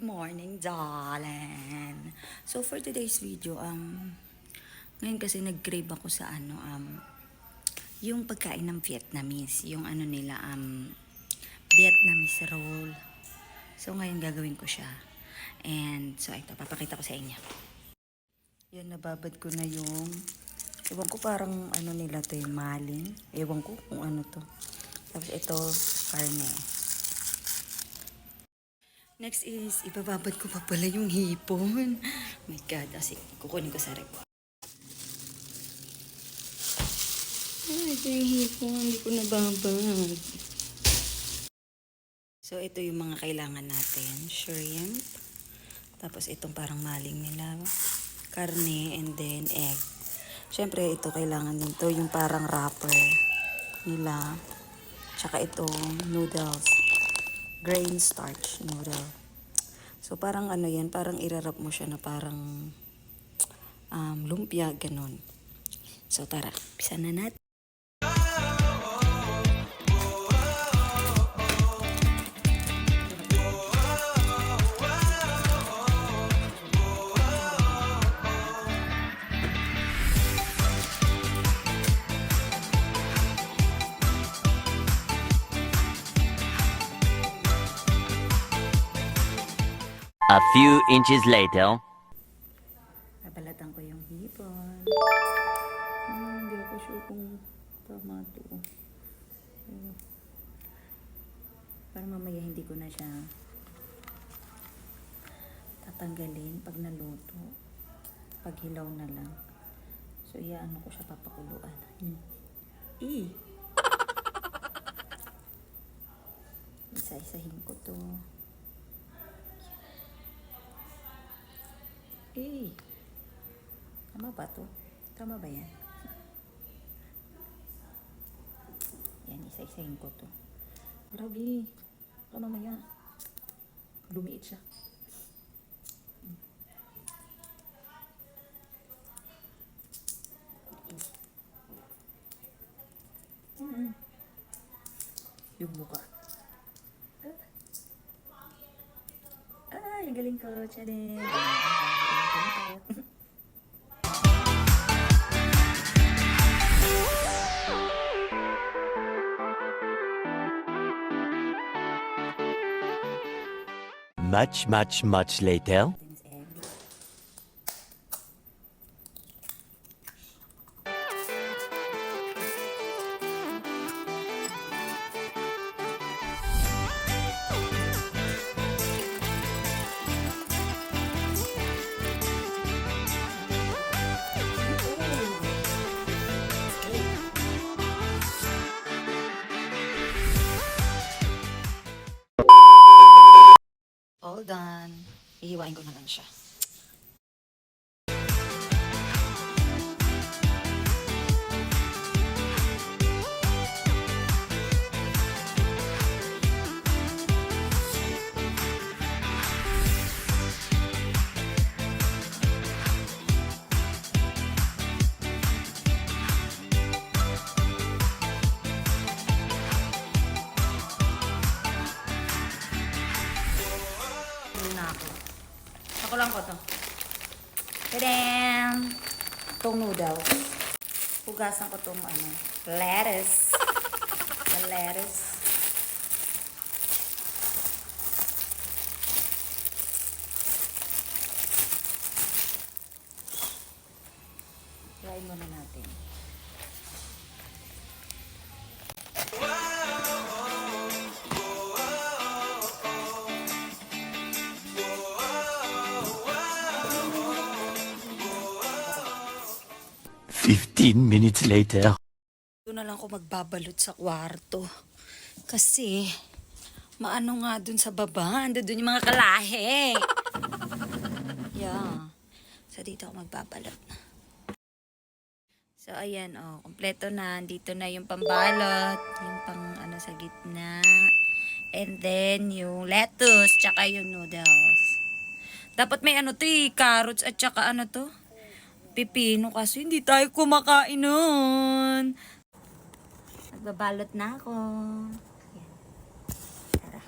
morning, darling. So, for today's video, ngayon kasi nag-crave ako sa yung pagkain ng Vietnamese. Yung ano nila, Vietnamese roll. So, ngayon gagawin ko siya. And, so, ito, papakita ko sa inyo. Yan, nababad ko na yung, ewan ko parang ano nila to yung maling. Ewan ko kung ano to. Tapos ito, karne. Next is, ibababad ko pa pala yung hipon. Oh my God, kasi kukunin ko sa rep. Ito yung hipon, hindi ko nababad. So, ito yung mga kailangan natin. Shrimp. Tapos, itong parang maling nila. Karne, and then egg. Siyempre, ito kailangan din to yung parang wrapper nila. Tsaka itong noodles. Grain starch noodle. So, parang ano yan, parang irarap mo siya na parang lumpia, ganun. So, tara, pisa na natin. A few inches later. Babalatan ko yung hipon. Hindi ako sure kung tama ito. Para mamaya hindi ko na siya tatanggalin pag naluto. Pag hilaw na lang. So, iyaano ko siya papakuluan. Isa-isahin ko to. Tama ba to? Tama ba yan? Yan, isa-isahin ko to. Grabe. Baka mamaya lumiit siya. Yung mukha. Ay, ang galing ko. Tiyanin. Much later. Egg. 'All done. Ihiwain ko na lang siya. Ako lang ko to. Tadam! Itong noodles. Hugasan ko itong lettuce. The lettuce. Hiwain muna natin. Minutes later. Doon na lang ako magbabalot sa kwarto. Kasi, maano nga dun sa baba. Doon yung mga kalahe. Yeah. So, dito ako magbabalot. So, ayan, kompleto na. Dito na yung pambalot. Yung pang, sa gitna. And then, yung lettuce, tsaka yung noodles. Dapat may carrots at tsaka pipino kasi hindi tayo kumakain nun. Nagbabalot na ako. Yan. Tara.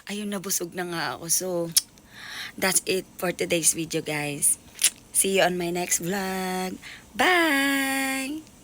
Ayun, nabusog na nga ako. So, that's it for today's video, guys. See you on my next vlog. Bye!